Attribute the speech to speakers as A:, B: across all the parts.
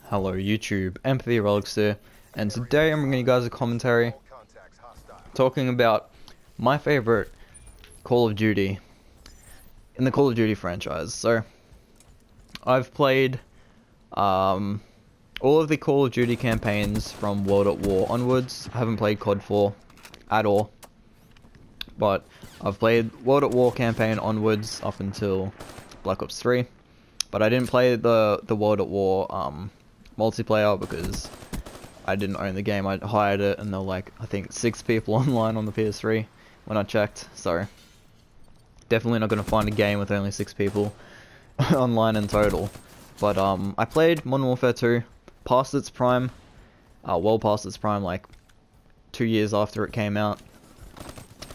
A: Hello YouTube, Empathy Relics here, and today I'm bringing you guys a commentary talking about my favorite Call of Duty in the Call of Duty franchise. So, I've played all of the Call of Duty campaigns from World at War onwards. I haven't played COD 4 at all, but I've played World at War campaign onwards up until Black Ops 3, but I didn't play the World at War multiplayer because I didn't own the game. I hired it and there were like, I think 6 people online on the PS3 when I checked, so definitely not going to find a game with only 6 people online in total. But I played Modern Warfare 2 past its prime, well past its prime, like 2 years after it came out,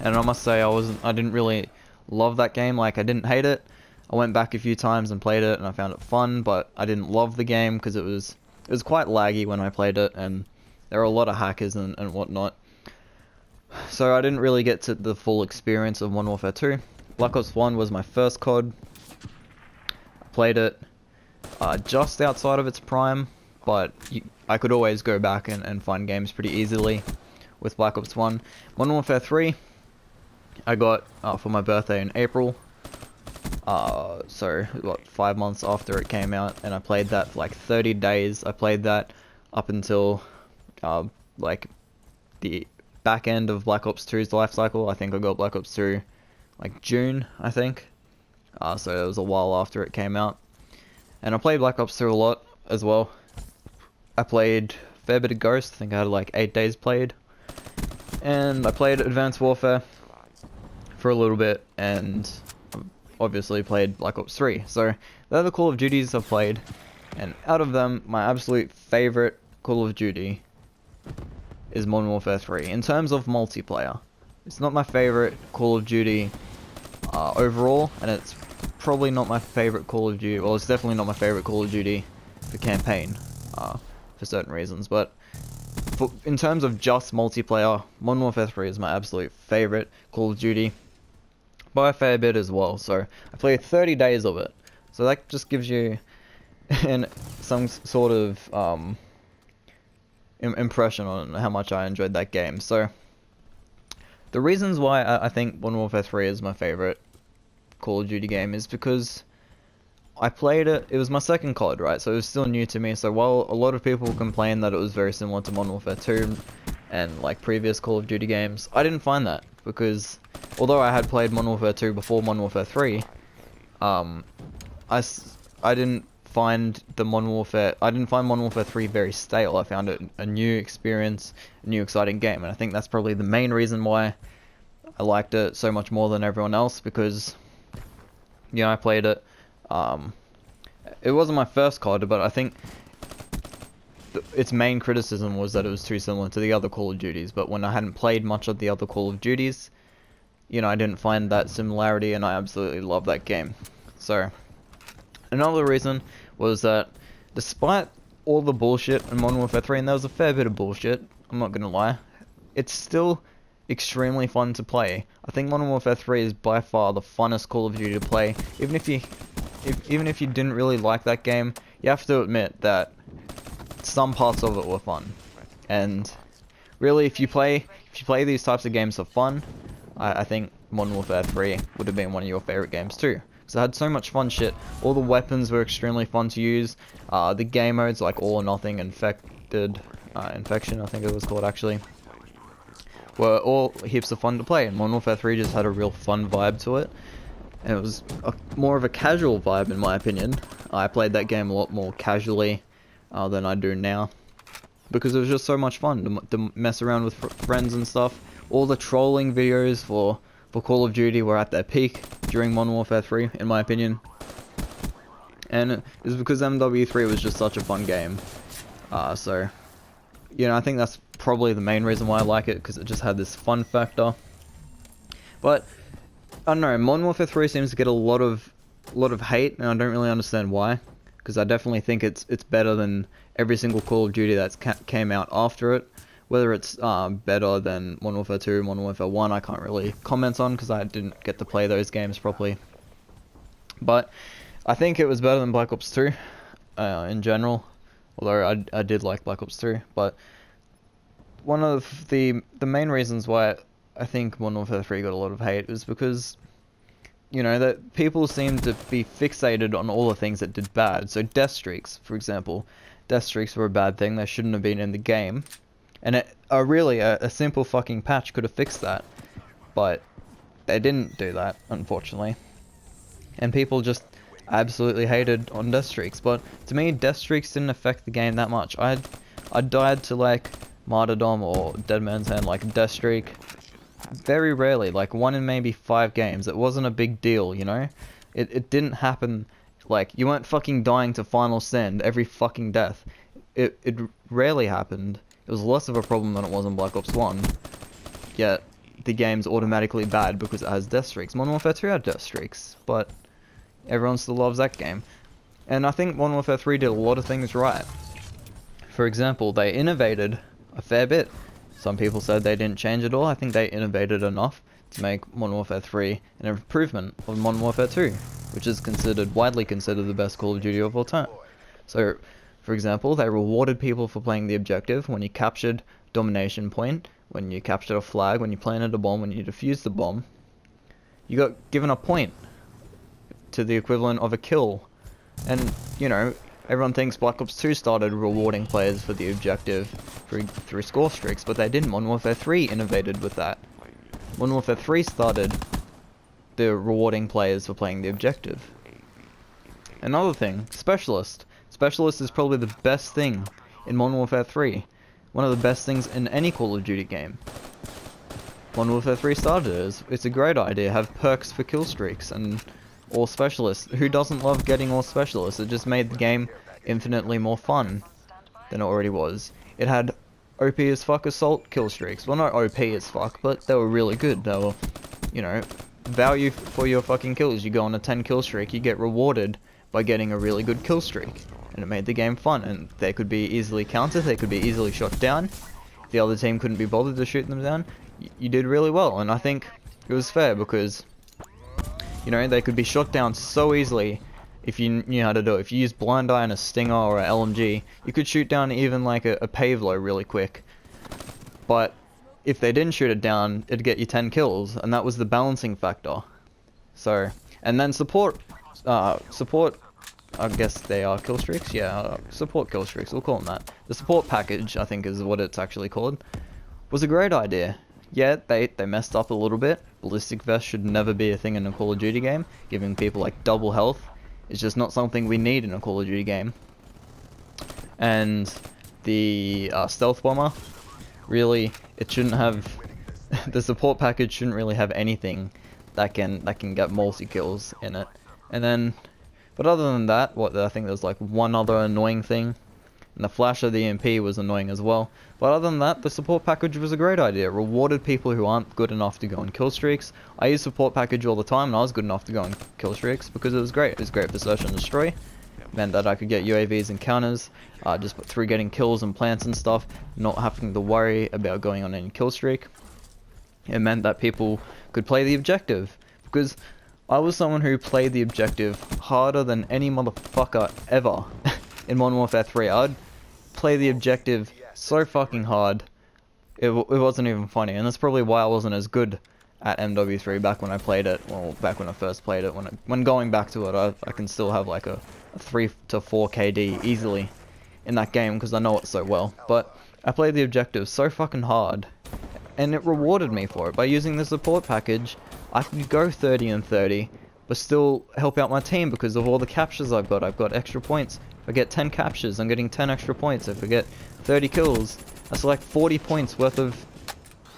A: and I must say I didn't really love that game. Like, I didn't hate it. I went back a few times and played it and I found it fun, but I didn't love the game because it was quite laggy when I played it, and there were a lot of hackers and whatnot. So I didn't really get to the full experience of Modern Warfare 2. Black Ops 1 was my first COD. I played it just outside of its prime, but I could always go back and find games pretty easily with Black Ops 1. Modern Warfare 3, I got for my birthday in April. So what, 5 months after it came out, and I played that for like 30 days. I played that up until like the back end of Black Ops 2's life cycle. I think I got Black Ops 2 like June, I think. So it was a while after it came out, and I played Black Ops 2 a lot as well. I played a fair bit of Ghost. I think I had like 8 days played, and I played Advanced Warfare for a little bit, and obviously played Black Ops 3. So they're the Call of Duties I've played, and out of them, my absolute favorite Call of Duty is Modern Warfare 3. In terms of multiplayer, it's not my favorite Call of Duty overall, and it's probably not my favorite Call of Duty, well, it's definitely not my favorite Call of Duty for campaign, for certain reasons, but in terms of just multiplayer, Modern Warfare 3 is my absolute favorite Call of Duty by a fair bit as well. So I played 30 days of it, so that just gives you some sort of impression on how much I enjoyed that game. So the reasons why I think Modern Warfare 3 is my favorite Call of Duty game is because I played it, it was my second COD, right? So it was still new to me. So while a lot of people complain that it was very similar to Modern Warfare 2 and like previous Call of Duty games, I didn't find that, because although I had played Modern Warfare 2 before Modern Warfare 3, I didn't find Modern Warfare 3 very stale. I found it a new experience, a new exciting game, and I think that's probably the main reason why I liked it so much more than everyone else, because, you know, I played it. It wasn't my first COD, but I think its main criticism was that it was too similar to the other Call of Duties, but when I hadn't played much of the other Call of Duties, you know, I didn't find that similarity, and I absolutely love that game. So another reason was that despite all the bullshit in Modern Warfare 3, and there was a fair bit of bullshit, I'm not gonna lie, it's still extremely fun to play. I think Modern Warfare 3 is by far the funnest Call of Duty to play. Even if you didn't really like that game, you have to admit that some parts of it were fun. And really, if you play these types of games for fun, I think Modern Warfare 3 would have been one of your favorite games too. Because it had so much fun shit. All the weapons were extremely fun to use. The game modes like All or Nothing, Infection, I think it was called actually, were all heaps of fun to play. And Modern Warfare 3 just had a real fun vibe to it. And it was more of a casual vibe, in my opinion. I played that game a lot more casually than I do now, because it was just so much fun to mess around with friends and stuff. All the trolling videos for Call of Duty were at their peak during Modern Warfare 3, in my opinion. And it was because MW3 was just such a fun game. So, you know, I think that's probably the main reason why I like it, because it just had this fun factor. But I don't know, Modern Warfare 3 seems to get a lot of hate, and I don't really understand why. Because I definitely think it's better than every single Call of Duty that's came out after it. Whether it's better than Modern Warfare 2, Modern Warfare 1, I can't really comment on, because I didn't get to play those games properly. But I think it was better than Black Ops 2. in general. Although I did like Black Ops 3, but one of the main reasons why I think Modern Warfare 3 got a lot of hate was because, you know, that people seem to be fixated on all the things that did bad. So death streaks, for example, death streaks were a bad thing. They shouldn't have been in the game, and really a simple fucking patch could have fixed that, but they didn't do that, unfortunately. And people just absolutely hated on death streaks. But to me, death streaks didn't affect the game that much. I died to like martyrdom or dead man's hand, like death streak, very rarely, like 1 in maybe 5 games. It wasn't a big deal, you know. It didn't happen. Like, you weren't fucking dying to final send every fucking death. It rarely happened. It was less of a problem than it was in Black Ops 1. Yet the game's automatically bad because it has death streaks. Modern Warfare 2 had death streaks, but everyone still loves that game. And I think Modern Warfare 3 did a lot of things right. For example, they innovated a fair bit. Some people said they didn't change at all. I think they innovated enough to make Modern Warfare 3 an improvement of Modern Warfare 2, which is widely considered the best Call of Duty of all time. So, for example, they rewarded people for playing the objective when you captured domination point, when you captured a flag, when you planted a bomb, when you defused the bomb. You got given a point to the equivalent of a kill. And, you know, everyone thinks Black Ops 2 started rewarding players for the objective through score streaks, but they didn't. Modern Warfare 3 innovated with that. Modern Warfare 3 started the rewarding players for playing the objective. Another thing, Specialist. Specialist is probably the best thing in Modern Warfare 3. One of the best things in any Call of Duty game. Modern Warfare 3 started it. It's a great idea. Have perks for kill streaks and all specialists. Who doesn't love getting all specialists? It just made the game infinitely more fun than it already was. It had OP as fuck assault kill streaks. Well, not OP as fuck, but they were really good. They were, you know, value for your fucking kills. You go on a 10 kill streak, you get rewarded by getting a really good kill streak. And it made the game fun, and they could be easily countered, they could be easily shot down. If the other team couldn't be bothered to shoot them down, you did really well. And I think it was fair because, you know, they could be shot down so easily if you knew how to do it. If you used Blind Eye and a Stinger or an LMG, you could shoot down even like a Pavlo really quick. But if they didn't shoot it down, it'd get you 10 kills, and that was the balancing factor. So, and then support, I guess they are kill streaks, yeah, support kill streaks, we'll call them that. The support package, I think is what it's actually called, was a great idea. Yeah, they messed up a little bit. Ballistic vest should never be a thing in a Call of Duty game. Giving people like double health is just not something we need in a Call of Duty game. And the stealth bomber, really, it shouldn't have, the support package shouldn't really have anything that can get multi-kills in it. And then, but other than that, I think there's like one other annoying thing, and the flash of the EMP was annoying as well. But other than that, the support package was a great idea. It rewarded people who aren't good enough to go on kill streaks. I use support package all the time, and I was good enough to go on kill streaks because it was great. It was great for search and destroy. It meant that I could get UAVs and counters, just through getting kills and plants and stuff, not having to worry about going on any kill streak. It meant that people could play the objective, because I was someone who played the objective harder than any motherfucker ever in Modern Warfare 3. I'd play the objective so fucking hard, it wasn't even funny, and that's probably why I wasn't as good at MW3 back when I played it, well, back when I first played it. When going back to it, I can still have like a 3 to 4 KD easily in that game because I know it so well. But I played the objective so fucking hard, and it rewarded me for it. By using the support package, I could go 30 and 30, but still help out my team because of all the captures I've got. I've got extra points. If I get 10 captures, I'm getting 10 extra points. If I get 30 kills, that's like 40 points worth of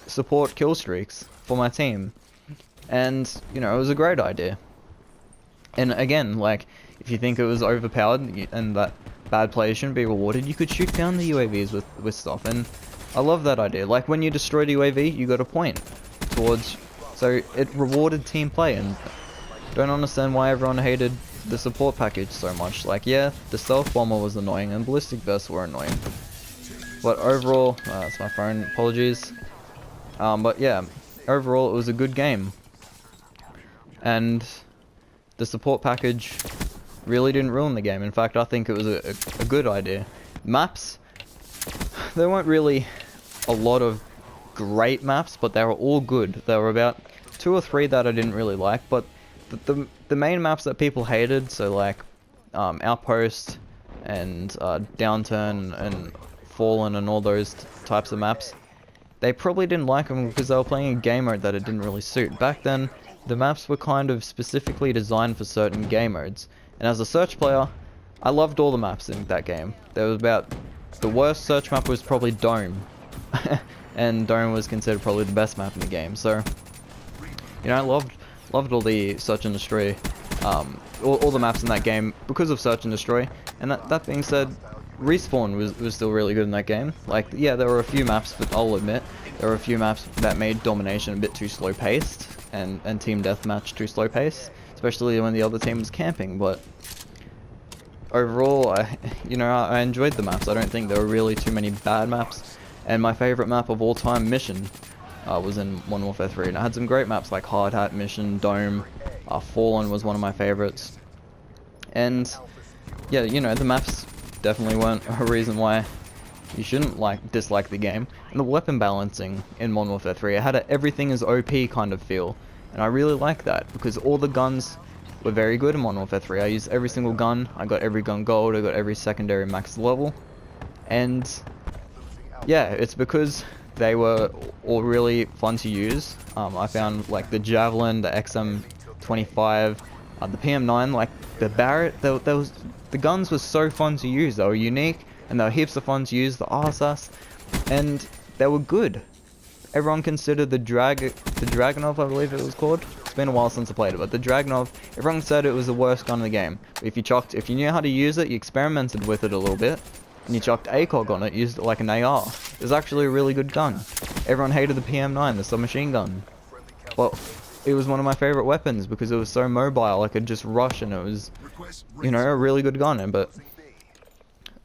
A: support kill streaks for my team. And, you know, it was a great idea. And again, like, if you think it was overpowered and that bad players shouldn't be rewarded, you could shoot down the UAVs with stuff. And I love that idea. Like, when you destroyed a UAV, you got a point towards... So it rewarded team play, and don't understand why everyone hated the support package so much. Like, yeah, the stealth bomber was annoying and ballistic vests were annoying. But overall, it's my phone, apologies. But yeah, overall it was a good game. And the support package really didn't ruin the game. In fact, I think it was a good idea. Maps, there weren't really a lot of great maps, but they were all good. There were about 2 or 3 that I didn't really like, but the main maps that people hated, so like Outpost and Downturn and Fallen and all those types of maps, they probably didn't like them because they were playing a game mode that it didn't really suit. Back then, the maps were kind of specifically designed for certain game modes, and as a search player, I loved all the maps in that game. There was about, the worst search map was probably Dome, and Dome was considered probably the best map in the game. So, you know, I loved all the search and destroy, all the maps in that game because of search and destroy. And that being said, Respawn was still really good in that game. Like, yeah, there were a few maps, but I'll admit, there were a few maps that made domination a bit too slow paced, and team deathmatch too slow paced, especially when the other team was camping. But overall, I enjoyed the maps. I don't think there were really too many bad maps. And my favorite map of all time, Mission, was in Modern Warfare 3, and I had some great maps like Hard Hat, Mission, Dome, Fallen was one of my favorites. And yeah, you know, the maps definitely weren't a reason why you shouldn't dislike the game. And the weapon balancing in Modern Warfare 3, it had a everything is OP kind of feel, and I really like that because all the guns were very good in Modern Warfare 3. I used every single gun, I got every gun gold, I got every secondary max level, and yeah, it's because they were all really fun to use. I found like the Javelin, the XM25, the PM9, like the Barrett, the guns were so fun to use. They were unique, and they were heaps of fun to use, the RSAS, and they were good. Everyone considered the Dragunov, I believe it was called. It's been a while since I played it, but the Dragunov, everyone said it was the worst gun in the game. If you knew how to use it, you experimented with it a little bit, and you chucked ACOG on it, used it like an AR. It was actually a really good gun. Everyone hated the PM9, the submachine gun. Well, it was one of my favorite weapons because it was so mobile. I could just rush, and it was, you know, a really good gun. But,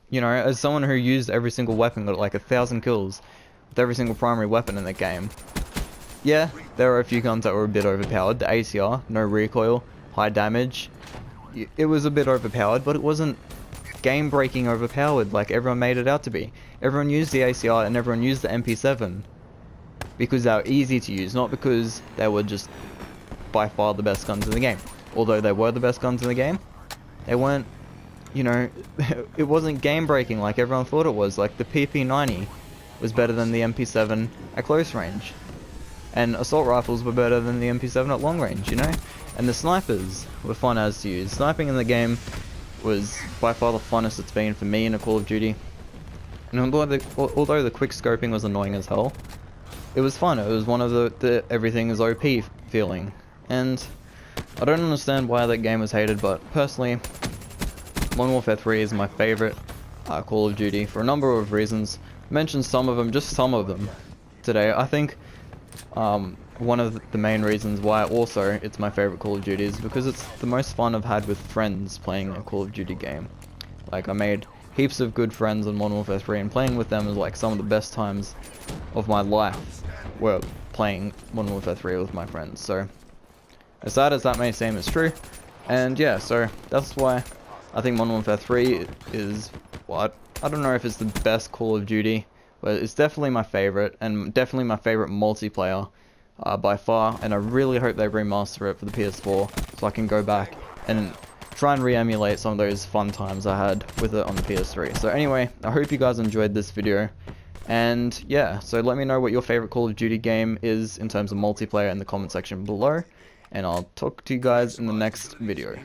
A: you know, as someone who used every single weapon, got like 1,000 kills with every single primary weapon in the game, yeah, there were a few guns that were a bit overpowered. The ACR, no recoil, high damage, it was a bit overpowered, but it wasn't game-breaking overpowered like everyone made it out to be. Everyone used the ACR and everyone used the MP7 because they were easy to use, not because they were just by far the best guns in the game. Although they were the best guns in the game, they weren't, you know, it wasn't game-breaking like everyone thought it was. Like the PP90 was better than the MP7 at close range, and assault rifles were better than the MP7 at long range, you know? And the snipers were fun as to use. Sniping in the game was by far the funnest it's been for me in a Call of Duty. And although the quick scoping was annoying as hell, it was fun. It was one of the everything is OP feeling. And I don't understand why that game was hated, but personally, Modern Warfare 3 is my favorite Call of Duty for a number of reasons. I mentioned some of them, just some of them today. I think one of the main reasons why also it's my favorite Call of Duty is because it's the most fun I've had with friends playing a Call of Duty game. Like, I made heaps of good friends on Modern Warfare 3, and playing with them is like some of the best times of my life were playing Modern Warfare 3 with my friends. So, as sad as that may seem, it's true. And yeah, so that's why I think Modern Warfare 3 is, well, I don't know if it's the best Call of Duty, but it's definitely my favorite, and definitely my favorite multiplayer by far. And I really hope they remaster it for the PS4 so I can go back and try and re-emulate some of those fun times I had with it on the PS3. So anyway, I hope you guys enjoyed this video. And yeah, so let me know what your favorite Call of Duty game is in terms of multiplayer in the comment section below. And I'll talk to you guys in the next video.